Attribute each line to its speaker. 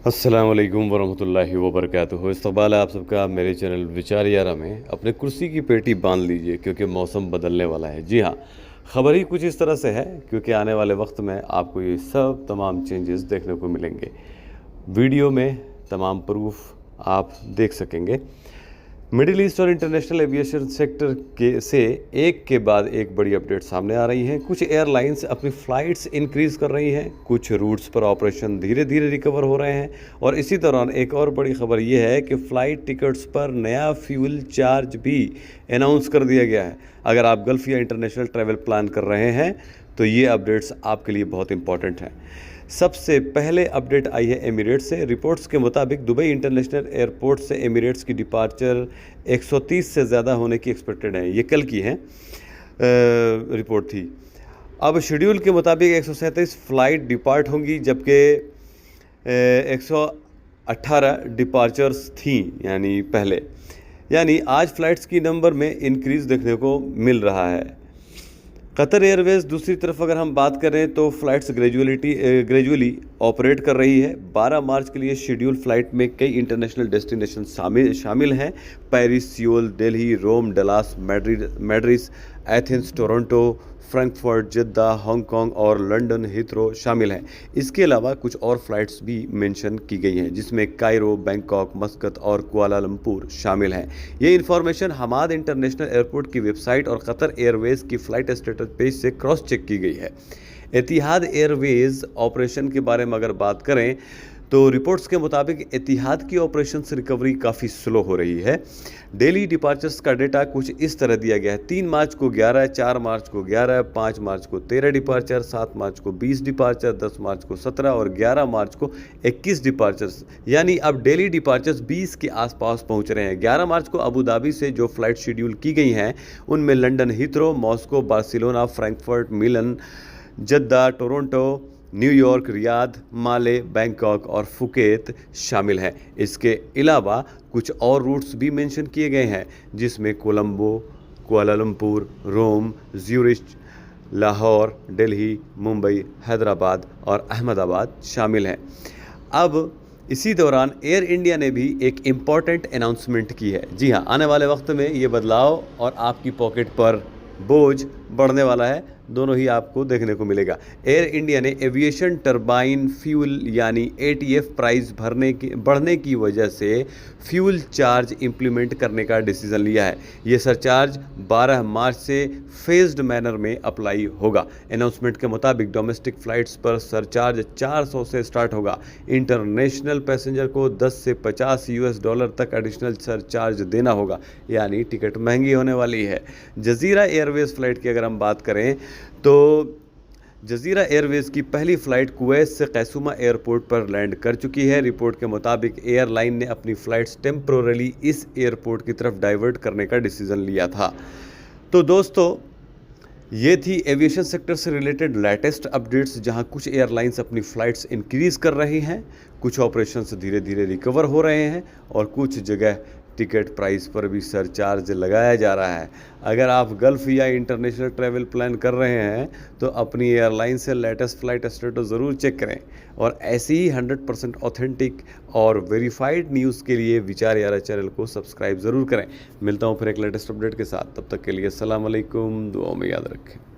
Speaker 1: अस्सलाम वालेकुम वरहमतुल्लाहि वबरकातुहू। इस्तकबाल है आप सबका मेरे चैनल विचार यारा में। अपने कुर्सी की पेटी बांध लीजिए क्योंकि मौसम बदलने वाला है। जी हाँ, ख़बर ही कुछ इस तरह से है क्योंकि आने वाले वक्त में आपको ये सब तमाम चेंजेस देखने को मिलेंगे। वीडियो में तमाम प्रूफ आप देख सकेंगे। मिडिल ईस्ट और इंटरनेशनल एविएशन सेक्टर से एक के बाद एक बड़ी अपडेट सामने आ रही हैं। कुछ एयरलाइंस अपनी फ़्लाइट्स इंक्रीज़ कर रही हैं, कुछ रूट्स पर ऑपरेशन धीरे धीरे रिकवर हो रहे हैं और इसी दौरान एक और बड़ी खबर यह है कि फ़्लाइट टिकट्स पर नया फ्यूल चार्ज भी अनाउंस कर दिया गया है। अगर आप गल्फ़ या इंटरनेशनल ट्रैवल प्लान कर रहे हैं तो ये अपडेट्स आपके लिए बहुत इंपॉर्टेंट हैं। सबसे पहले अपडेट आई है एमिरेट्स से। रिपोर्ट्स के मुताबिक दुबई इंटरनेशनल एयरपोर्ट से एमिरेट्स की डिपार्चर 130 से ज़्यादा होने की एक्सपेक्टेड है। ये कल की है रिपोर्ट थी। अब शेड्यूल के मुताबिक 137 फ़्लाइट डिपार्ट होंगी जबकि 118 डिपार्चर्स थी यानी आज फ़्लाइट्स की नंबर में इंक्रीज़ देखने को मिल रहा है। कतर एयरवेज़ दूसरी तरफ अगर हम बात करें तो फ़्लाइट्स ग्रेजुअली ऑपरेट कर रही है। 12 मार्च के लिए शेड्यूल फ़्लाइट में कई इंटरनेशनल डेस्टिनेशन शामिल हैं। Paris, Seoul, Delhi, Rome, Dallas, Madrid, Athens, Toronto, Frankfurt, Jeddah, Hong Kong और लंदन हीथ्रो शामिल हैं। इसके अलावा कुछ और फ्लाइट्स भी मेंशन की गई हैं जिसमें कायरो, बैंकॉक, मस्कत और कुआलालंपुर शामिल हैं। ये इन्फॉर्मेशन हमाद इंटरनेशनल एयरपोर्ट की वेबसाइट और कतर एयरवेज़ की फ़्लाइट स्टेटस पेज से क्रॉस चेक की गई है। एतिहाद एयरवेज़ ऑपरेशन के बारे में अगर बात करें तो रिपोर्ट्स के मुताबिक एतिहाद की ऑपरेशंस रिकवरी काफ़ी स्लो हो रही है। डेली डिपार्चर्स का डेटा कुछ इस तरह दिया गया है। 3 मार्च को 11, 4 मार्च को 11, 5 मार्च को 13 डिपार्चर, 7 मार्च को 20 डिपार्चर, 10 मार्च को 17 और 11 मार्च को 21 डिपार्चर्स। यानी अब डेली डिपार्चर्स 20 के आसपास पहुंच रहे हैं। 11 मार्च को अबू धाबी से जो फ़्लाइट शेड्यूल की गई हैं उनमें London Heathrow, Moscow, Barcelona, Frankfurt, Milan, Jeddah, Toronto, New York, Riyadh, Male, Bangkok और फुकेत शामिल हैं। इसके अलावा कुछ और रूट्स भी मेंशन किए गए हैं जिसमें कोलंबो, कुआलालंपुर, रोम, ज्यूरिच, लाहौर, दिल्ली, मुंबई, हैदराबाद और अहमदाबाद शामिल हैं। अब इसी दौरान एयर इंडिया ने भी एक इम्पॉर्टेंट अनाउंसमेंट की है। जी हाँ, आने वाले वक्त में ये बदलाव और आपकी पॉकेट पर बोझ बढ़ने वाला है, दोनों ही आपको देखने को मिलेगा। एयर इंडिया ने एविएशन टरबाइन फ्यूल यानी एटीएफ प्राइस बढ़ने की वजह से फ्यूल चार्ज इंप्लीमेंट करने का डिसीजन लिया है। ये सरचार्ज 12 मार्च से फेज्ड मैनर में अप्लाई होगा। अनाउंसमेंट के मुताबिक डोमेस्टिक फ़्लाइट्स पर सरचार्ज 400 से स्टार्ट होगा। इंटरनेशनल पैसेंजर को 10 से $50 तक एडिशनल सरचार्ज देना होगा, यानी टिकट महंगी होने वाली है। जज़ीरा एयरवेज़ फ़्लाइट की अगर हम बात करें तो जज़ीरा एयरवेज़ की पहली फ़्लाइट कुवैत से कैसूमा एयरपोर्ट पर लैंड कर चुकी है। रिपोर्ट के मुताबिक एयरलाइन ने अपनी फ़्लाइट्स टेम्पोरली इस एयरपोर्ट की तरफ डाइवर्ट करने का डिसीज़न लिया था। तो दोस्तों, ये थी एविएशन सेक्टर से रिलेटेड लेटेस्ट अपडेट्स, जहां कुछ एयरलाइंस अपनी फ़्लाइट्स इंक्रीज़ कर रही हैं, कुछ ऑपरेशंस धीरे धीरे रिकवर हो रहे हैं और कुछ जगह टिकट प्राइस पर भी सरचार्ज लगाया जा रहा है। अगर आप गल्फ़ या इंटरनेशनल ट्रैवल प्लान कर रहे हैं तो अपनी एयरलाइन से लेटेस्ट फ़्लाइट स्टेटस ज़रूर चेक करें और ऐसी ही 100% ऑथेंटिक और वेरीफाइड न्यूज़ के लिए विचार यारा चैनल को सब्सक्राइब ज़रूर करें। मिलता हूँ फिर एक लेटेस्ट अपडेट के साथ, तब तक के लिए अस्सलाम वालेकुम, दुआ में याद रखें।